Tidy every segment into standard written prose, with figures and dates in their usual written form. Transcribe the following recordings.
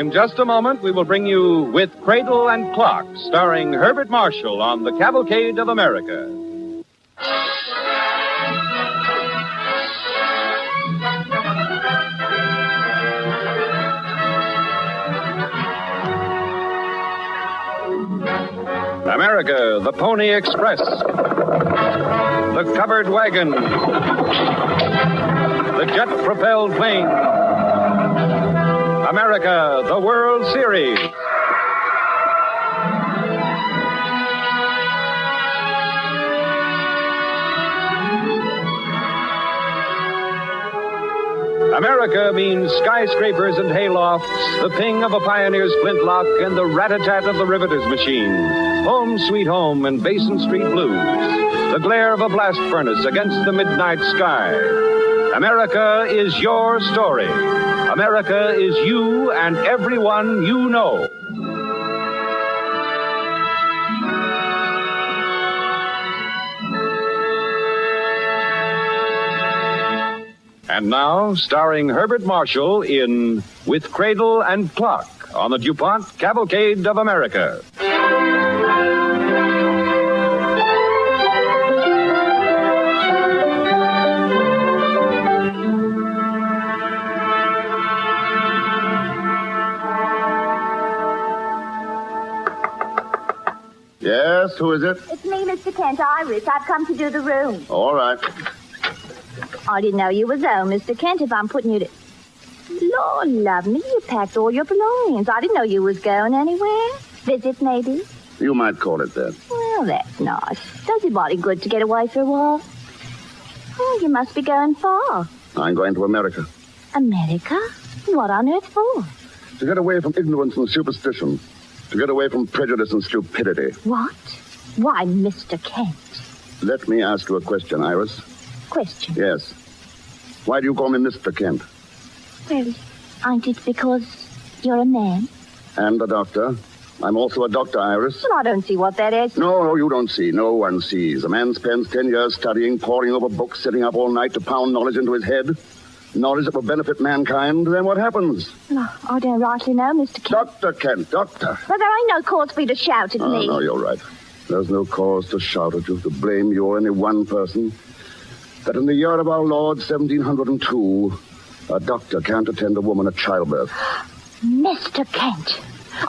In just a moment, we will bring you With Cradle and Clock, starring Herbert Marshall on the Cavalcade of America. America, the Pony Express, the covered wagon, the jet-propelled plane. America, the World Series. America means skyscrapers and haylofts, the ping of a pioneer's flintlock, and the rat-a-tat of the riveter's machine. Home sweet home and Basin Street blues. The glare of a blast furnace against the midnight sky. America is your story. America is you and everyone you know. And now, starring Herbert Marshall in With Cradle and Clock on the DuPont Cavalcade of America. Yes, who is it? It's me, Mr. Kent, Iris. I've come to do the room. All right. I didn't know you was home, Mr. Kent, if I'm putting you to... Lord love me, you packed all your belongings. I didn't know you was going anywhere. Visit, maybe? You might call it that. Well, that's nice. Does your body good to get away for a while? Oh, you must be going far. I'm going to America. America? What on earth for? To get away from ignorance and superstition. To get away from prejudice and stupidity. What? Why, Mr. Kent? Let me ask you a question, Iris. Question? Yes. Why do you call me Mr. Kent? Well, ain't it because you're a man? And a doctor. I'm also a doctor, Iris. Well, I don't see what that is. No, you don't see. No one sees. A man spends 10 years studying, poring over books, sitting up all night to pound knowledge into his head. Knowledge that will benefit mankind. Then what happens? No, I don't rightly know, Mr. Kent. Dr. Kent, doctor. Well, there ain't no cause for you to shout at me. No, you're right. There's no cause to shout at you, to blame you or any one person. That in the year of our Lord, 1702, a doctor can't attend a woman at childbirth. Mr. Kent,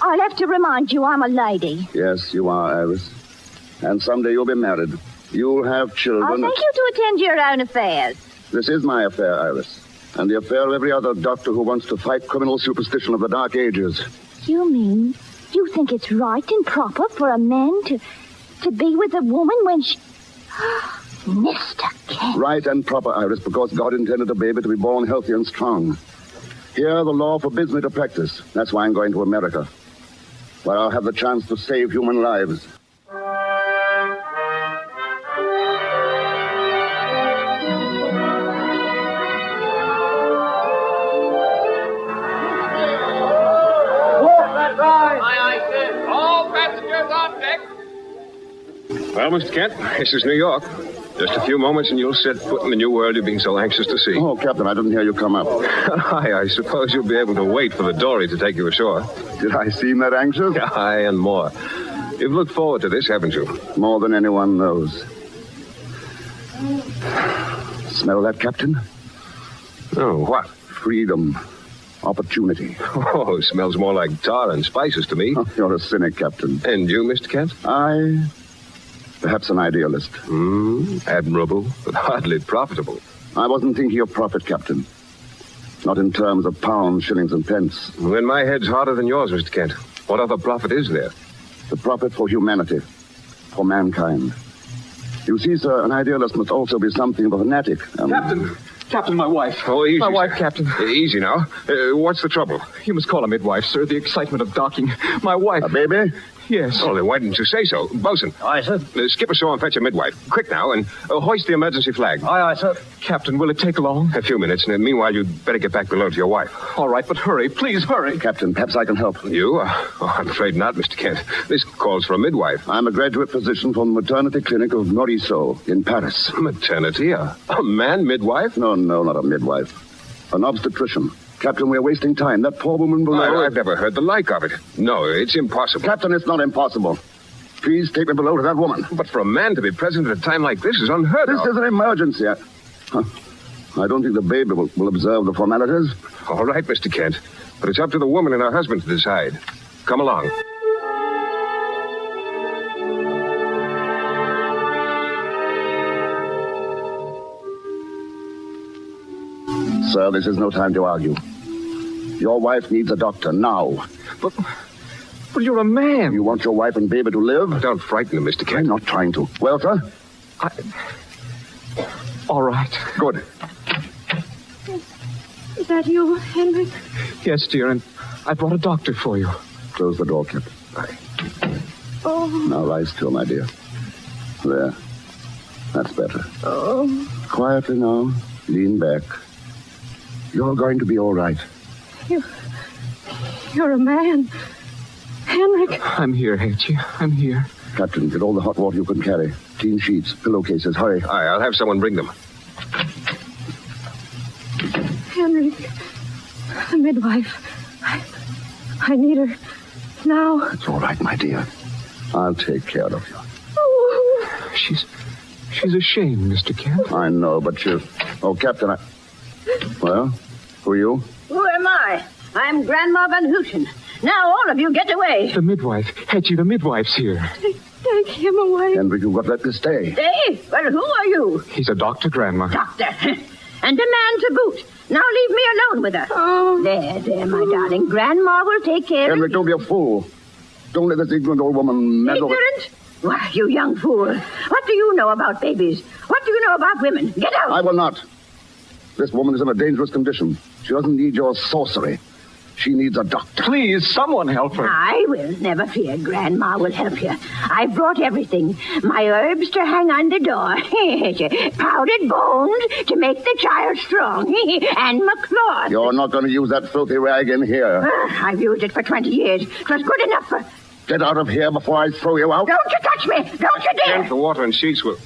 I'll have to remind you I'm a lady. Yes, you are, Iris. And someday you'll be married. You'll have children. I'll take you to attend to your own affairs. This is my affair, Iris. And the affair of every other doctor who wants to fight criminal superstition of the Dark Ages. You mean you think it's right and proper for a man to be with a woman when she... Mr. Kent. Right and proper, Iris, because God intended a baby to be born healthy and strong. Here, the law forbids me to practice. That's why I'm going to America, where I'll have the chance to save human lives. All passengers on deck. Well, Mr. Kent, this is New York. Just a few moments and you'll set foot in the new world you've been so anxious to see. Oh, Captain, I didn't hear you come up. I suppose you'll be able to wait for the dory to take you ashore. Did I seem that anxious? Aye, and more. You've looked forward to this, haven't you? More than anyone knows. Smell that, Captain? Oh, what? Freedom. Opportunity. Oh, it smells more like tar and spices to me. Oh, you're a cynic, Captain. And you, Mr. Kent? Perhaps an idealist. Admirable, but hardly profitable. I wasn't thinking of profit, Captain. Not in terms of pounds, shillings, and pence. Then my head's harder than yours, Mr. Kent. What other profit is there? The profit for humanity. For mankind. You see, sir, an idealist must also be something of a fanatic. Captain, my wife. Oh, easy, My wife, sir. Captain. Easy now. What's the trouble? You must call a midwife, sir. The excitement of docking. My wife. A baby? Yes. Oh, then why didn't you say so? Bosun. Aye, sir. Skip ashore and fetch a midwife. Quick now, and hoist the emergency flag. Aye, sir. Captain, will it take long? A few minutes, and meanwhile, you'd better get back below to your wife. All right, but hurry. Please hurry. Captain, perhaps I can help. You? I'm afraid not, Mr. Kent. This calls for a midwife. I'm a graduate physician from the maternity clinic of Morisot in Paris. Maternity? A man midwife? No, not a midwife. An obstetrician. Captain, we're wasting time. That poor woman below... I've never heard the like of it. No, it's impossible. Captain, it's not impossible. Please take me below to that woman. But for a man to be present at a time like this is unheard of. This is an emergency. I don't think the baby will observe the formalities. All right, Mr. Kent. But it's up to the woman and her husband to decide. Come along. Sir, this is no time to argue. Your wife needs a doctor now. But you're a man. You want your wife and baby to live? Don't frighten them, Mr. Kent. I'm not trying to. Well, sir? All right. Good. Is that you, Henry? Yes, dear, and I brought a doctor for you. Close the door, Captain. Oh. Now lie still, my dear. There. That's better. Oh. Quietly now. Lean back. You're going to be all right. You're a man. Henrik. I'm here, Hetty. I'm here. Captain, get all the hot water you can carry. Clean sheets, pillowcases. Hurry. Aye, I'll have someone bring them. Henrik. The midwife. I need her now. It's all right, my dear. I'll take care of you. Oh. She's ashamed, Mr. Kent. I know, but you... Oh, Captain, Well, who are you? Who am I? I'm Grandma Van Houten. Now all of you get away. The midwife. Hetty, the midwife's here. Take him away. Henrik, you've got to let this stay. Hey, well, who are you? He's a doctor, Grandma. Doctor. And a man to boot. Now leave me alone with her. Oh. There, my darling. Grandma will take care Henrik, don't be a fool. Don't let this ignorant old woman meddle. Ignorant? Why, you young fool. What do you know about babies? What do you know about women? Get out. I will not. This woman is in a dangerous condition. She doesn't need your sorcery. She needs a doctor. Please, someone help her. I will. Never fear. Grandma will help you. I brought everything. My herbs to hang on the door. Powdered bones to make the child strong. And my cloth. You're not going to use that filthy rag in here. I've used it for 20 years. It was good enough for... Get out of here before I throw you out. Don't you touch me. Don't you dare. Kent, the water and sheets will...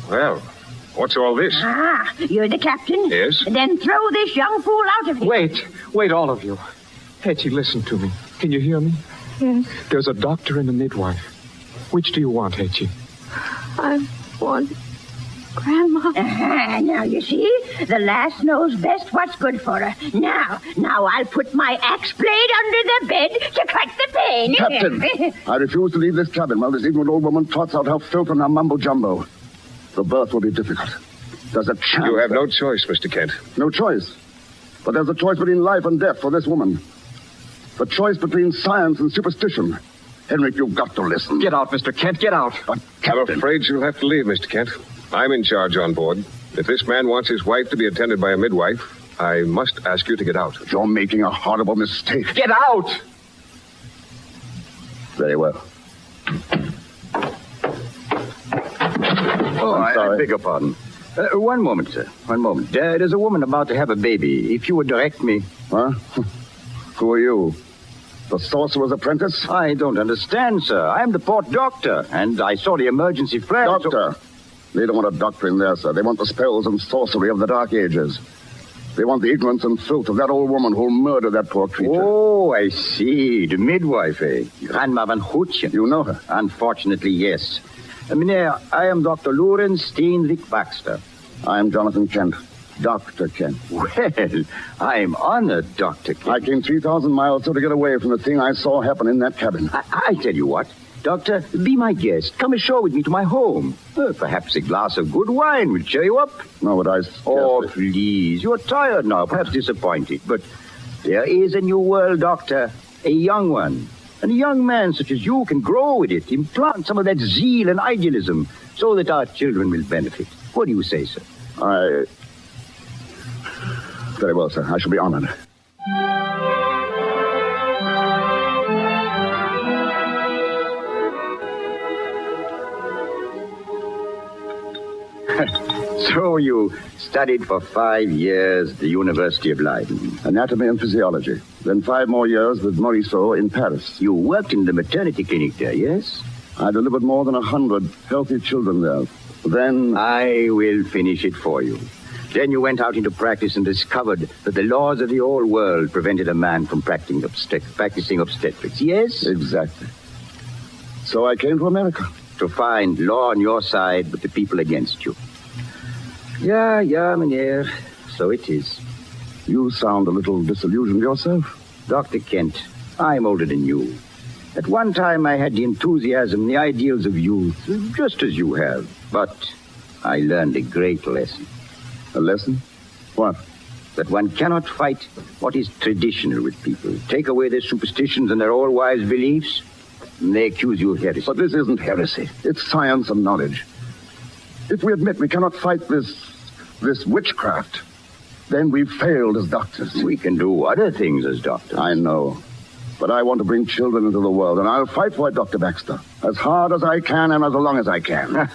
Well, what's all this? Ah, you're the captain? Yes. Then throw this young fool out of here. Wait, all of you. Hetty, listen to me. Can you hear me? Yes. There's a doctor and a midwife. Which do you want, Hetty? I want Grandma. Now, you see, the lass knows best what's good for her. Now I'll put my axe blade under the bed to cut the pain. Captain, I refuse to leave this cabin while this ignorant old woman trots out her filth and her mumbo-jumbo. The birth will be difficult. There's a chance... You have no choice, Mr. Kent. No choice. But there's a choice between life and death for this woman. The choice between science and superstition. Henrik, you've got to listen. Get out, Mr. Kent. Get out. But, I'm Captain... afraid you'll have to leave, Mr. Kent. I'm in charge on board. If this man wants his wife to be attended by a midwife, I must ask you to get out. You're making a horrible mistake. Get out! Very well. Oh, I'm sorry. I beg your pardon. One moment, sir. One moment. There's a woman about to have a baby. If you would direct me. Huh? Who are you? The sorcerer's apprentice? I don't understand, sir. I am the port doctor, and I saw the emergency flag. Doctor. They don't want a doctor in there, sir. They want the spells and sorcery of the Dark Ages. They want the ignorance and filth of that old woman who'll murder that poor creature. Oh, I see. The midwife, eh? Grandma Van Houten. You know her? Unfortunately, yes. Meneer, I am Dr. Lawrence Steenwick Baxter. I am Jonathan Kent. Dr. Kent. Well, I am honored, Dr. Kent. I came 3,000 miles to get away from the thing I saw happen in that cabin. I tell you what. Doctor, be my guest. Come ashore with me to my home. Perhaps a glass of good wine will cheer you up. No, but I... Oh, please. You're tired now, perhaps disappointed. But there is a new world, Doctor. A young one. And a young man such as you can grow with it, implant some of that zeal and idealism so that our children will benefit. What do you say, sir? Very well, sir. I shall be honored. So you studied for 5 years at the University of Leiden. Anatomy and physiology. Then 5 more years with Morisot in Paris. You worked in the maternity clinic there, yes? I delivered more than 100 healthy children there. Then... I will finish it for you. Then you went out into practice and discovered that the laws of the old world prevented a man from practicing obstetrics. Yes? Exactly. So I came to America. To find law on your side, but the people against you. Yeah, meneer. So it is. You sound a little disillusioned yourself. Dr. Kent, I'm older than you. At one time, I had the enthusiasm, the ideals of youth, just as you have. But I learned a great lesson. A lesson? What? That one cannot fight what is traditional with people. Take away their superstitions and their old wives' beliefs, and they accuse you of heresy. But this isn't heresy. It's science and knowledge. If we admit we cannot fight this witchcraft, then we've failed as doctors. We can do other things as doctors. I know. But I want to bring children into the world, and I'll fight for it, Dr. Baxter. As hard as I can and as long as I can.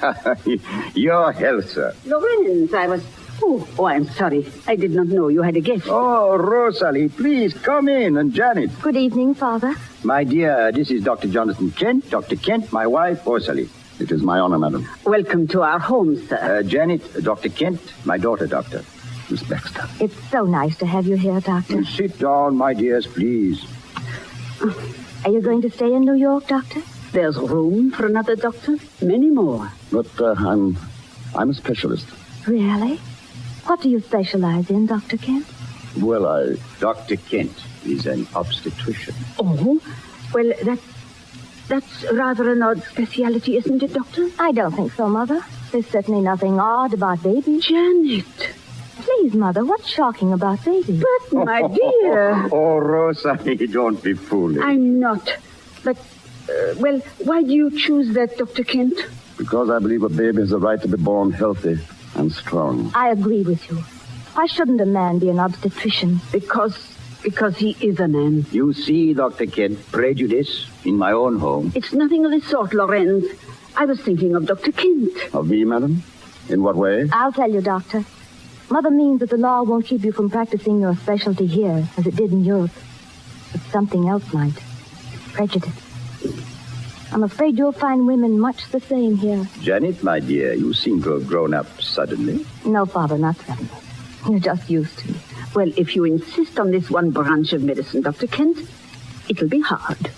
Your health, sir. Lorenz, Oh, I'm sorry. I did not know you had a guest. Oh, Rosalie, please come in. And Janet. Good evening, Father. My dear, this is Dr. Jonathan Kent. Dr. Kent, my wife, Rosalie. It is my honor, madam. Welcome to our home, sir. Janet, Dr. Kent, my daughter, Doctor. Miss Baxter. It's so nice to have you here, Doctor. Sit down, my dears, please. Are you going to stay in New York, Doctor? There's room for another doctor. Many more. But I'm a specialist. Really? What do you specialize in, Dr. Kent? Well, Dr. Kent is an obstetrician. Oh, well, that's rather an odd speciality, isn't it, Doctor? I don't think so, Mother. There's certainly nothing odd about babies. Janet. Please, Mother, what's shocking about babies? But, my dear. Oh, Rosalie, don't be foolish. I'm not. But, well, why do you choose that, Dr. Kent? because I believe a baby has a right to be born healthy and strong. I agree with you. Why shouldn't a man be an obstetrician? Because he is a man. You see, Dr. Kent, prejudice in my own home. It's nothing of the sort, Lorenz. I was thinking of Dr. Kent. Of me, madam? In what way? I'll tell you, Doctor. Mother means that the law won't keep you from practicing your specialty here, as it did in Europe. But something else might. Prejudice. I'm afraid you'll find women much the same here. Janet, my dear, you seem to have grown up suddenly. No, Father, not suddenly. You're just used to me. Well, if you insist on this one branch of medicine, Dr. Kent, it'll be hard.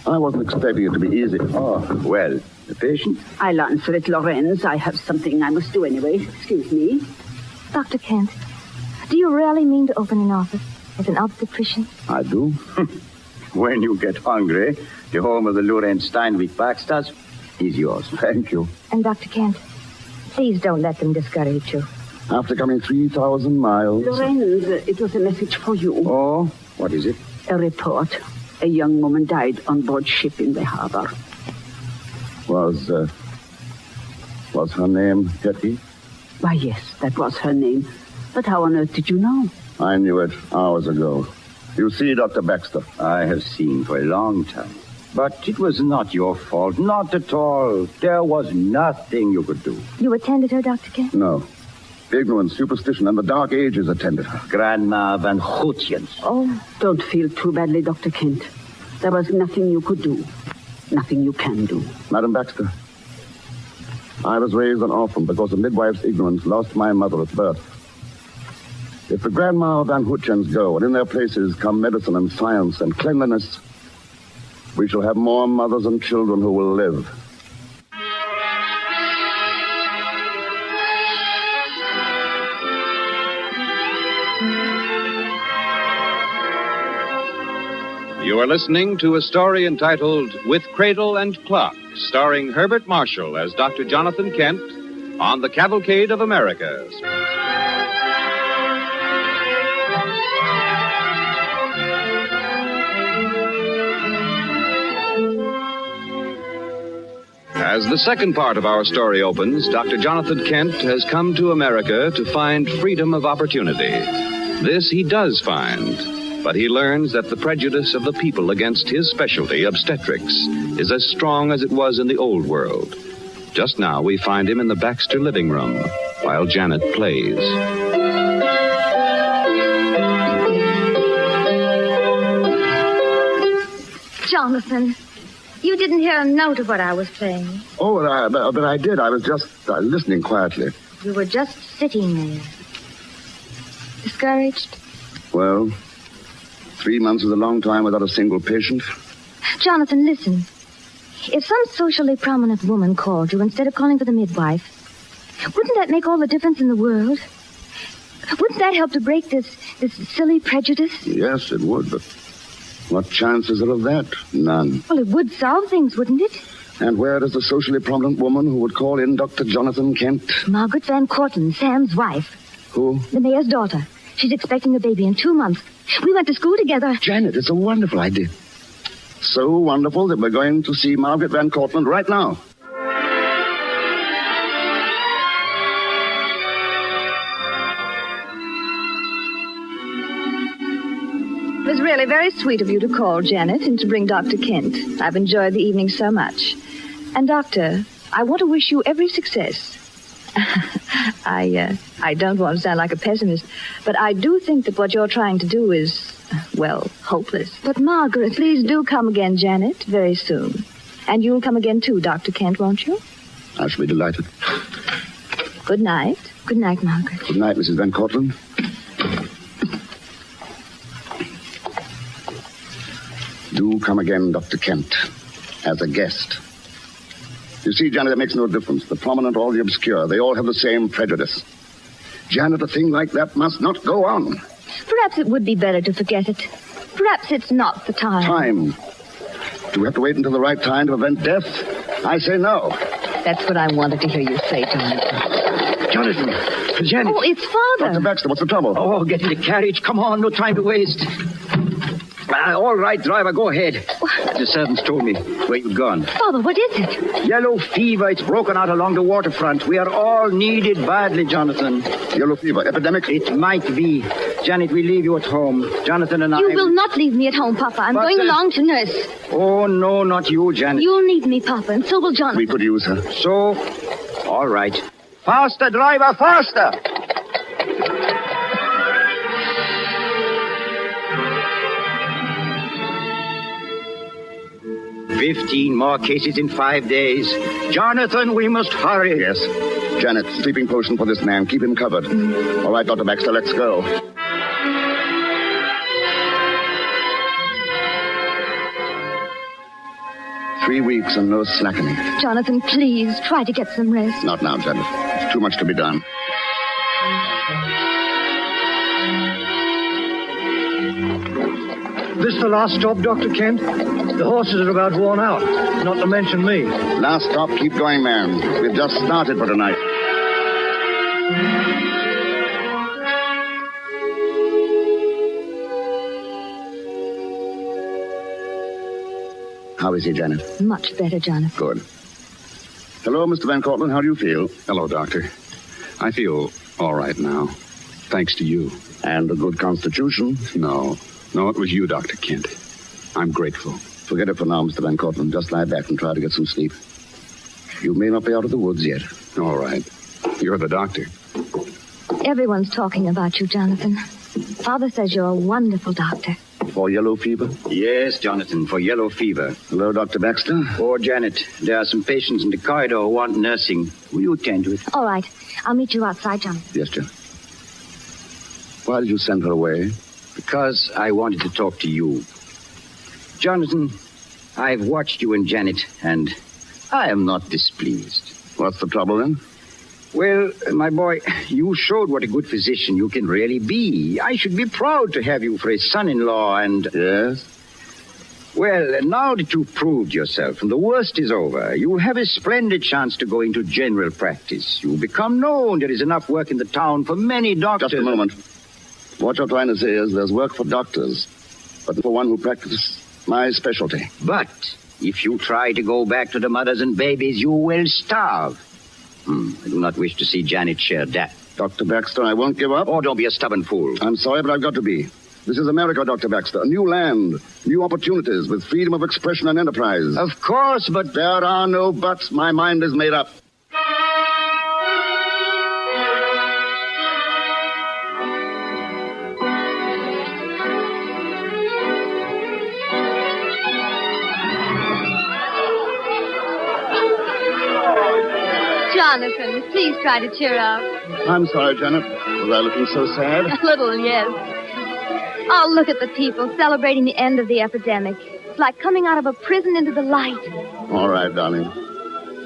I wasn't expecting it to be easy. Oh, well, the patient? I'll answer it, Lorenz. I have something I must do anyway. Excuse me. Dr. Kent, do you really mean to open an office as an obstetrician? I do. When you get hungry, the home of the Lorenz Steinweg Baxters is yours. Thank you. And Dr. Kent, please don't let them discourage you. After coming 3,000 miles... Lorenz, it was a message for you. Oh, what is it? A report. A young woman died on board ship in the harbor. Was her name Hetty? Why, yes, that was her name. But how on earth did you know? I knew it hours ago. You see, Dr. Baxter. I have seen for a long time. But it was not your fault. Not at all. There was nothing you could do. You attended her, Dr. Kent? No. Ignorance, superstition, and the Dark Ages attended her. Grandma Van Goetjens. Oh, don't feel too badly, Dr. Kent. There was nothing you could do. Nothing you can do. Madam Baxter, I was raised an orphan because of midwife's ignorance, lost my mother at birth. If the Grandma Van Goetjens go, and in their places come medicine and science and cleanliness, we shall have more mothers and children who will live. You are listening to a story entitled With Cradle and Clock, starring Herbert Marshall as Dr. Jonathan Kent on the Cavalcade of Americas. As the second part of our story opens, Dr. Jonathan Kent has come to America to find freedom of opportunity. This he does find. But he learns that the prejudice of the people against his specialty, obstetrics, is as strong as it was in the old world. Just now, we find him in the Baxter living room, while Janet plays. Jonathan, you didn't hear a note of what I was playing. Oh, but I did. I was just listening quietly. You were just sitting there. Discouraged? Well, 3 months is a long time without a single patient. Jonathan, listen. If some socially prominent woman called you instead of calling for the midwife, wouldn't that make all the difference in the world? Wouldn't that help to break this silly prejudice? Yes, it would, but what chance is there of that? None. Well, it would solve things, wouldn't it? And where is the socially prominent woman who would call in Dr. Jonathan Kent? Margaret Van Cortlandt, Sam's wife. Who? The mayor's daughter. She's expecting a baby in 2 months. We went to school together. Janet, it's a wonderful idea. So wonderful that we're going to see Margaret Van Cortlandt right now. It was really very sweet of you to call, Janet, and to bring Dr. Kent. I've enjoyed the evening so much. And, Doctor, I want to wish you every success. I don't want to sound like a pessimist, but I do think that what you're trying to do is, well, hopeless. But, Margaret, please do come again, Janet, very soon. And you'll come again, too, Dr. Kent, won't you? I shall be delighted. Good night. Good night, Margaret. Good night, Mrs. Van Cortlandt. Do come again, Dr. Kent, as a guest. You see, Janet, it makes no difference. The prominent or the obscure, they all have the same prejudice. Janet, a thing like that must not go on. Perhaps it would be better to forget it. Perhaps it's not the time. Time. Do we have to wait until the right time to prevent death? I say no. That's what I wanted to hear you say, Jonathan. Jonathan, Janet. Oh, it's Father. Dr. Baxter, what's the trouble? Oh, get in the carriage. Come on, no time to waste. All right, driver, go ahead. The servants told me where you've gone. Father, what is it? Yellow fever. It's broken out along the waterfront. We are all needed badly, Jonathan. Yellow fever, epidemic? It might be. Janet, we leave you at home. Jonathan and I... You will not leave me at home, Papa. I'm going along to nurse. Oh, no, not you, Janet. You'll need me, Papa, and so will Jonathan. We could use her. So, all right. Faster, driver, faster! 15 more cases in 5 days. Jonathan, we must hurry. Yes. Janet, sleeping potion for this man. Keep him covered. All right, Dr. Baxter, let's go. Three weeks and no slackening. Jonathan, please, try to get some rest. Not now, Janet. It's too much to be done. This the last stop, Dr. Kent? The horses are about worn out, not to mention me. Last stop, keep going, man. We've just started for tonight. How is he, Janet? Much better, Jonathan. Good. Hello, Mr. Van Cortlandt. How do you feel? Hello, Doctor. I feel all right now, thanks to you. And a good constitution? No, it was you, Dr. Kent. I'm grateful. Forget it for now, Mr. Van Cortlandt. Just lie back and try to get some sleep. You may not be out of the woods yet. All right. You're the doctor. Everyone's talking about you, Jonathan. Father says you're a wonderful doctor. For yellow fever? Yes, Jonathan, for yellow fever. Hello, Dr. Baxter. Oh, Janet, there are some patients in the corridor who want nursing. Will you attend to it? All right. I'll meet you outside, Jonathan. Yes, Janet. Why did you send her away? Because I wanted to talk to you. Jonathan, I've watched you and Janet, and I am not displeased. What's the trouble, then? Well, my boy, you showed what a good physician you can really be. I should be proud to have you for a son-in-law, and... Yes? Well, now that you've proved yourself and the worst is over, you'll have a splendid chance to go into general practice. You'll become known. There is enough work in the town for many doctors. Just a moment. What you're trying to say is there's work for doctors, but for one who practices my specialty. But if you try to go back to the mothers and babies, you will starve. I do not wish to see Janet share that. Dr. Baxter, I won't give up. Oh, don't be a stubborn fool. I'm sorry, but I've got to be. This is America, Dr. Baxter. A new land, new opportunities with freedom of expression and enterprise. Of course, but... There are no buts. My mind is made up. Jonathan, Please try to cheer up. I'm sorry, Janet. Was I looking so sad? A little, yes. Oh, look at the people celebrating the end of the epidemic. It's like coming out of a prison into the light. All right, darling.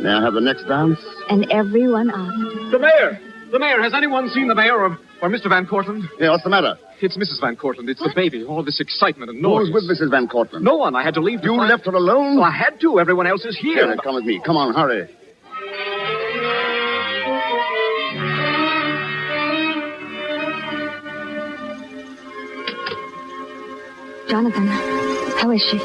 May I have the next dance? And everyone asked. The mayor! The mayor! Has anyone seen the mayor or Mr. Van Cortlandt? Yeah, what's the matter? It's Mrs. Van Cortlandt. It's the baby. All this excitement and noise. Who's with Mrs. Van Cortlandt? No one. I had to leave. You left her alone? Well, I had to. Everyone else is here. Janet, come with me. Come on, hurry. Jonathan, how is she?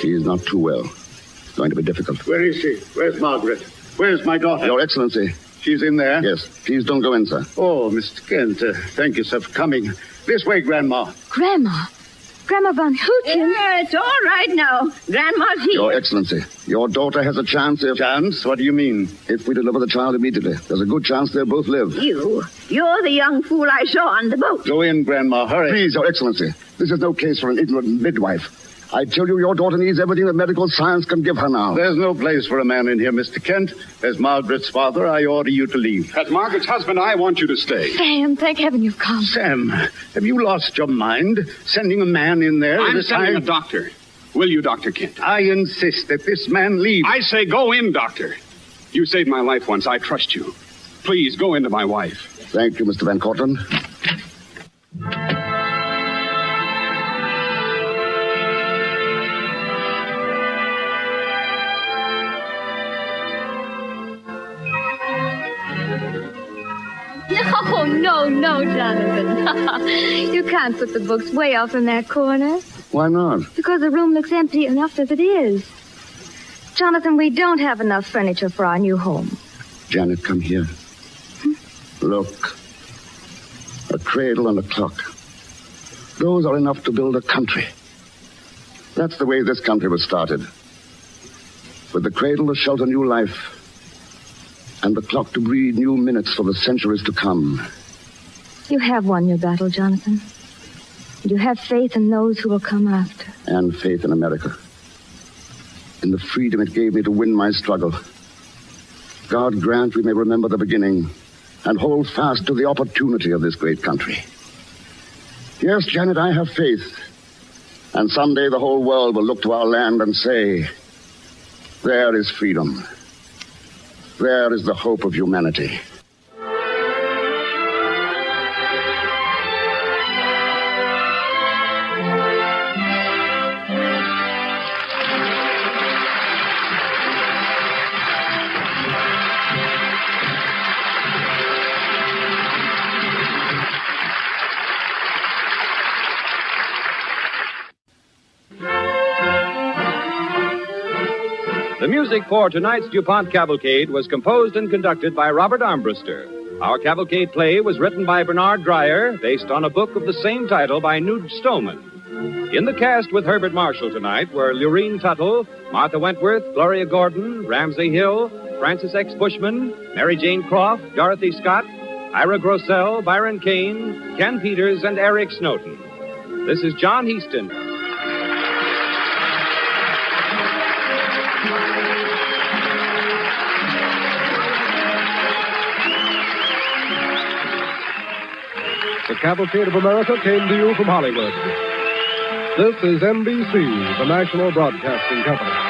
She's not too well. It's going to be difficult. Where is she? Where's Margaret? Where's my daughter? Your Excellency. She's in there? Yes. Please don't go in, sir. Oh, Mr. Kent, thank you, sir, for coming. This way, Grandma. Grandma? Grandma Van Houchen? Yeah, it's all right now. Grandma's here. Your Excellency, your daughter has a chance if... Chance? What do you mean? If we deliver the child immediately. There's a good chance they'll both live. You're the young fool I saw on the boat. Go in, Grandma. Hurry. Please, Your Excellency. This is no case for an ignorant midwife. I tell you, your daughter needs everything that medical science can give her now. There's no place for a man in here, Mr. Kent. As Margaret's father, I order you to leave. As Margaret's husband, I want you to stay. Sam, thank heaven you've come. Sam, have you lost your mind? Sending a man in there... I'm at a sending time- a doctor. Will you, Dr. Kent? I insist that this man leave. I say go in, doctor. You saved my life once. I trust you. Please, go into my wife. Thank you, Mr. Van Cortlandt. Oh, no, Jonathan. You can't put the books way off in that corner. Why not? Because the room looks empty enough as it is. Jonathan, we don't have enough furniture for our new home. Janet, come here. Look. A cradle and a clock. Those are enough to build a country. That's the way this country was started. With the cradle to shelter new life, and the clock to breed new minutes for the centuries to come. You have won your battle, Jonathan. And you have faith in those who will come after. And faith in America. In the freedom it gave me to win my struggle. God grant we may remember the beginning and hold fast to the opportunity of this great country. Yes, Janet, I have faith. And someday the whole world will look to our land and say, there is freedom. There is the hope of humanity. The music for tonight's DuPont Cavalcade was composed and conducted by Robert Armbruster. Our Cavalcade play was written by Bernard Dreyer, based on a book of the same title by Nude Stoneman. In the cast with Herbert Marshall tonight were Lurene Tuttle, Martha Wentworth, Gloria Gordon, Ramsey Hill, Francis X. Bushman, Mary Jane Croft, Dorothy Scott, Ira Grossell, Byron Kane, Ken Peters, and Eric Snowden. This is John Heaston. The Cavalcade of America came to you from Hollywood. This is NBC, the national broadcasting company.